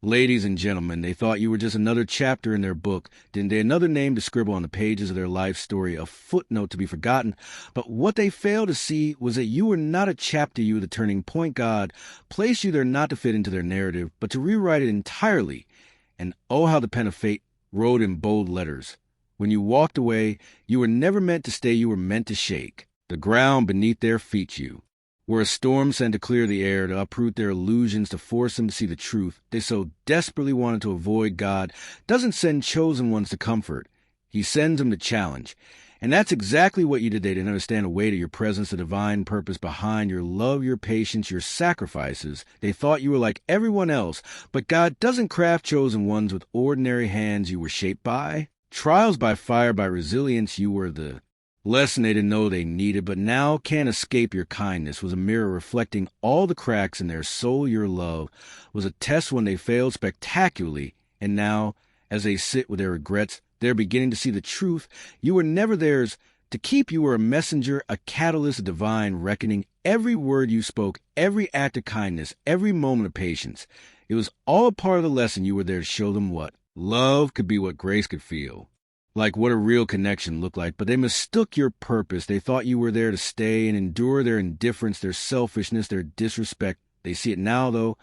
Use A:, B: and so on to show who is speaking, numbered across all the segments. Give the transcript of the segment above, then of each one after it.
A: Ladies and gentlemen, they thought you were just another chapter in their book, didn't they? Another name to scribble on the pages of their life story, a footnote to be forgotten. But what they failed to see was that you were not a chapter, you were the turning point. God placed you there not to fit into their narrative, but to rewrite it entirely. And oh, how the pen of fate wrote in bold letters. When you walked away, you were never meant to stay, you were meant to shake. The ground beneath their feet you were a storm sent to clear the air, to uproot their illusions, to force them to see the truth they so desperately wanted to avoid. God doesn't send chosen ones to comfort. He sends them to challenge. And that's exactly what you did. They didn't understand the weight of your presence, the divine purpose behind your love, your patience, your sacrifices. They thought you were like everyone else, but God doesn't craft chosen ones with ordinary hands you were shaped by. Trials by fire, by resilience, you were the lesson they didn't know they needed, but now can't escape. Your kindness was a mirror reflecting all the cracks in their soul. Your love was a test when they failed spectacularly, and now, as they sit with their regrets, they're beginning to see the truth. You were never theirs to keep. You were a messenger, a catalyst, a divine reckoning. Every word you spoke, every act of kindness, every moment of patience, it was all a part of the lesson. You were there to show them what love could be, what grace could feel like, what a real connection looked like. But they mistook your purpose. They thought you were there to stay and endure their indifference, their selfishness, their disrespect. They see it now, though.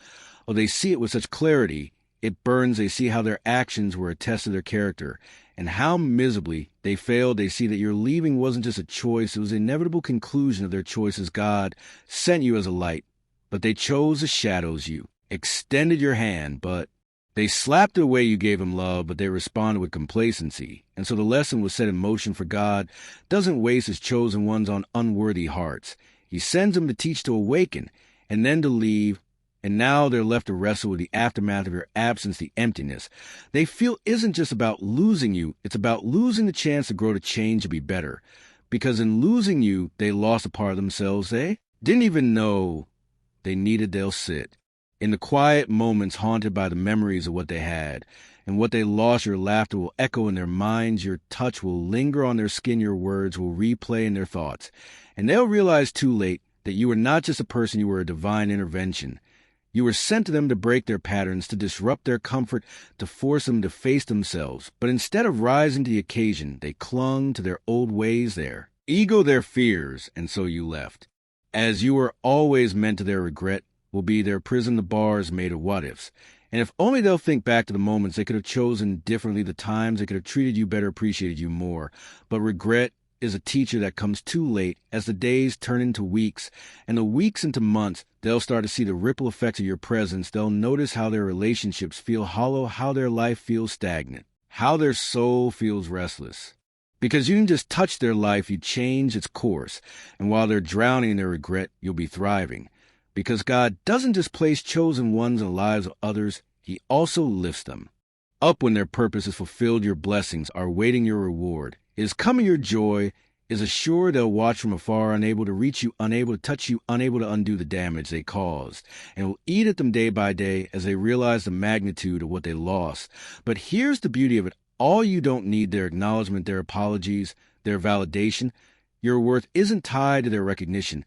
A: Oh, they see it with such clarity. It burns. They see how their actions were a test of their character and how miserably they failed. They see that your leaving wasn't just a choice. It was the inevitable conclusion of their choices. God sent you as a light, but they chose the shadows. You extended your hand, but they slapped it away. You gave them love, but they responded with complacency. And so the lesson was set in motion. For God doesn't waste his chosen ones on unworthy hearts. He sends them to teach, to awaken, and then to leave. And now they're left to wrestle with the aftermath of your absence, the emptiness they feel isn't just about losing you. It's about losing the chance to grow, to change, to be better. Because in losing you, they lost a part of themselves they didn't even know they needed. They'll sit in the quiet moments, haunted by the memories of what they had and what they lost. Your laughter will echo in their minds. Your touch will linger on their skin. Your words will replay in their thoughts. And they'll realize too late that you were not just a person, you were a divine intervention. You were sent to them to break their patterns, to disrupt their comfort, to force them to face themselves. But instead of rising to the occasion, they clung to their old ways, their ego, their fears, and so you left. As you were always meant to, their regret will be their prison, the bars made of what-ifs. And if only they'll think back to the moments they could have chosen differently, the times they could have treated you better, appreciated you more. But regret is a teacher that comes too late. As the days turn into weeks and the weeks into months, they'll start to see the ripple effects of your presence. They'll notice how their relationships feel hollow, how their life feels stagnant, how their soul feels restless. Because you didn't just touch their life, you changed its course. And while they're drowning in their regret, you'll be thriving. Because God doesn't just place chosen ones in the lives of others, he also lifts them up when their purpose is fulfilled. Your blessings are waiting, your reward is coming, your joy is assured. They'll watch from afar, unable to reach you, unable to touch you, unable to undo the damage they caused, and will eat at them day by day as they realize the magnitude of what they lost. But here's the beauty of it all: you don't need their acknowledgement, their apologies, their validation. Your worth isn't tied to their recognition.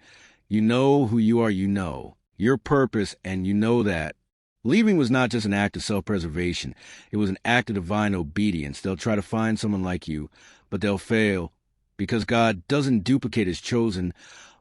A: You know who you are, you know your purpose, and you know that leaving was not just an act of self-preservation. It was an act of divine obedience. They'll try to find someone like you, but they'll fail because God doesn't duplicate his chosen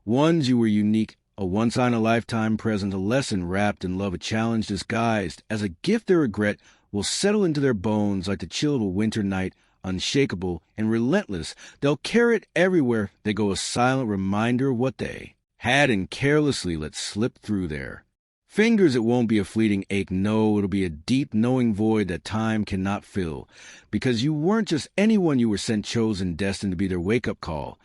A: ones. You were unique, a once-in-a-lifetime present, a lesson wrapped in love, a challenge disguised as a gift. Their regret will settle into their bones like the chill of a winter night, unshakable and relentless. They'll carry it everywhere they go, a silent reminder of what they had and carelessly let slip through their fingers. It won't be a fleeting ache, no, it'll be a deep, knowing void that time cannot fill. Because you weren't just anyone, you were sent, chosen, destined to be their wake-up call.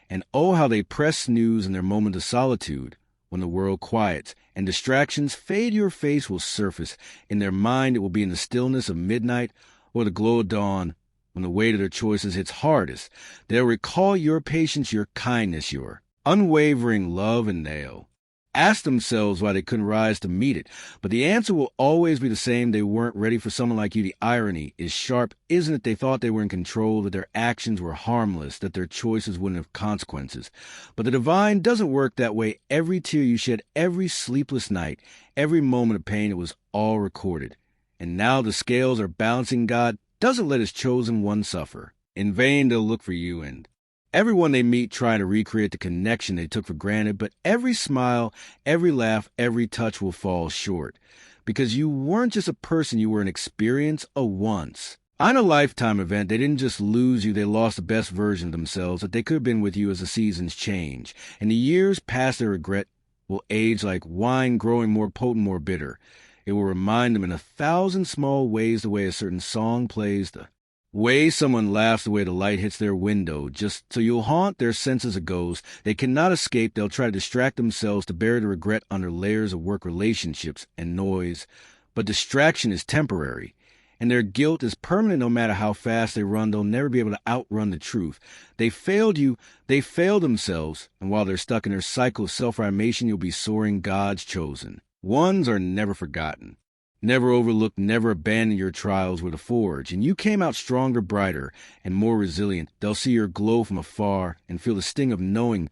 A: And oh, how they press snooze in their moment of solitude. When the world quiets and distractions fade, your face will surface. In their mind, it will be in the stillness of midnight or the glow of dawn. When the weight of their choices hits hardest, they'll recall your patience, your kindness, your unwavering love, and they'll ask themselves why they couldn't rise to meet it. But the answer will always be the same: they weren't ready for someone like you. The irony is sharp, isn't it? They thought they were in control, that their actions were harmless, that their choices wouldn't have consequences. But the divine doesn't work that way. Every tear you shed, every sleepless night, every moment of pain, it was all recorded. And now the scales are balancing. God doesn't let his chosen one suffer. In vain they'll look for you, and everyone they meet trying to recreate the connection they took for granted, but every smile, every laugh, every touch will fall short. Because you weren't just a person, you were an experience, a once. On a lifetime event, they didn't just lose you, they lost the best version of themselves that they could have been with you as the seasons change. And the years past their regret will age like wine, growing more potent, more bitter. It will remind them in 1,000 small ways the way a certain song plays, the way someone laughs, the way the light hits their window, just so you'll haunt their sense as a ghost. They cannot escape. They'll try to distract themselves to bury the regret under layers of work relationships and noise. But distraction is temporary, and their guilt is permanent. No matter how fast they run, they'll never be able to outrun the truth. They failed you. They failed themselves, and while they're stuck in their cycle of self-ramation, you'll be soaring God's chosen. Ones are never forgotten. Never overlook, never abandon your trials with a forge, and you came out stronger, brighter, and more resilient. They'll see your glow from afar and feel the sting of knowing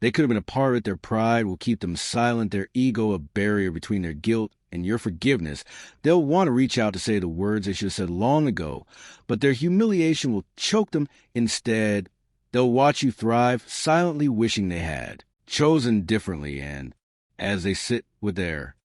A: they could have been a part of it. Their pride will keep them silent, their ego a barrier between their guilt and your forgiveness. They'll want to reach out to say the words they should have said long ago, but their humiliation will choke them instead. They'll watch you thrive, silently wishing they had chosen differently, and as they sit with their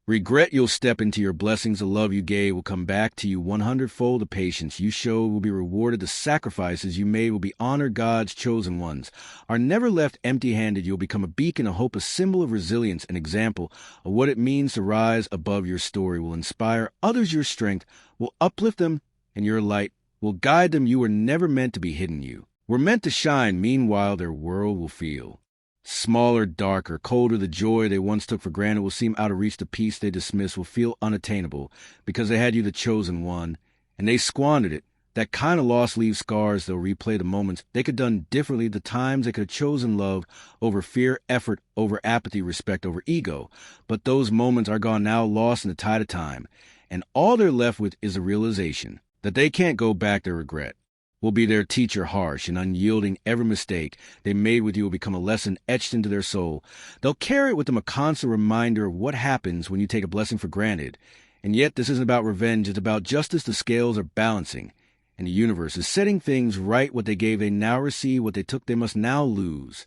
A: regret, you'll step into your blessings. The love you gave will come back to you 100-fold. The patience you showed will be rewarded. The sacrifices you made will be honored. God's chosen ones are never left empty-handed. You'll become a beacon, a hope, a symbol of resilience, an example of what it means to rise above. Your story will inspire others. Your strength will uplift them, and your light will guide them. You were never meant to be hidden. You were meant to shine. Meanwhile, their world will feel smaller, darker, colder. The joy they once took for granted will seem out of reach. The peace they dismiss will feel unattainable because they had you, the chosen one, and they squandered it. That kind of loss leaves scars. They'll replay the moments they could have done differently, the times they could have chosen love over fear, effort over apathy, respect over ego. But those moments are gone now, lost in the tide of time, and all they're left with is a realization that they can't go back. Their regret will be their teacher, harsh and unyielding. Every mistake they made with you will become a lesson etched into their soul. They'll carry it with them, a constant reminder of what happens when you take a blessing for granted. And yet this isn't about revenge, it's about justice. The scales are balancing, and the universe is setting things right. What they gave, they now receive. What they took, they must now lose.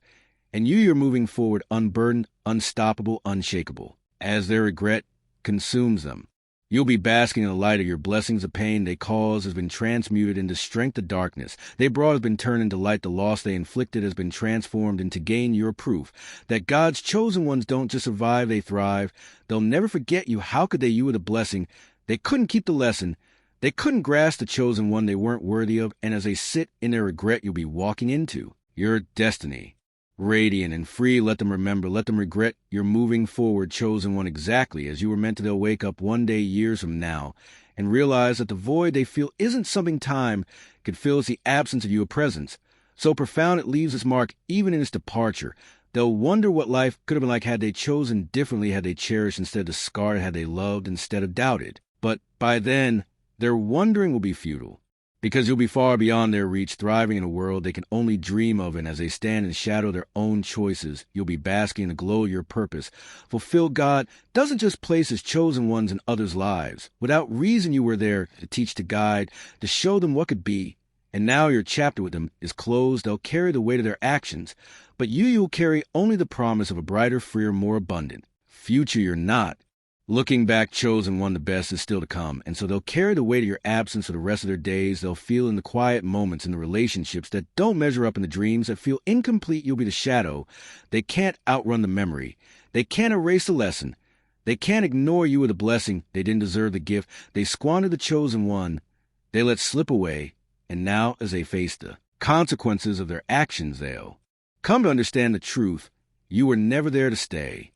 A: And you're moving forward, unburdened, unstoppable, unshakable, as their regret consumes them. You'll be basking in the light of your blessings. The pain they caused has been transmuted into strength. The darkness they brought has been turned into light. The loss they inflicted has been transformed into gain. Your proof that God's chosen ones don't just survive, they thrive. They'll never forget you. How could they? You were the blessing. They couldn't keep the lesson. They couldn't grasp the chosen one they weren't worthy of. And as they sit in their regret, you'll be walking into your destiny. Radiant and free, let them remember, let them regret you're moving forward, chosen one, exactly as you were meant to. They'll wake up one day, years from now, and realize that the void they feel isn't something time could fill. It's the absence of your presence. So profound it leaves its mark even in its departure. They'll wonder what life could have been like had they chosen differently, had they cherished instead of scarred, had they loved instead of doubted. But by then, their wondering will be futile, because you'll be far beyond their reach, thriving in a world they can only dream of. And as they stand in the shadow of their own choices, you'll be basking in the glow of your purpose. Fulfill. God doesn't just place his chosen ones in others' lives. Without reason, you were there to teach, to guide, to show them what could be. And now your chapter with them is closed. They'll carry the weight of their actions, but you'll carry only the promise of a brighter, freer, more abundant future. You're not looking back, chosen one. The best is still to come. And so they'll carry the weight of your absence for the rest of their days. They'll feel in the quiet moments, in the relationships that don't measure up, in the dreams that feel incomplete. You'll be the shadow. They can't outrun the memory. They can't erase the lesson. They can't ignore you with a blessing. They didn't deserve the gift. They squandered the chosen one. They let slip away. And now, as they face the consequences of their actions, they'll come to understand the truth. You were never there to stay.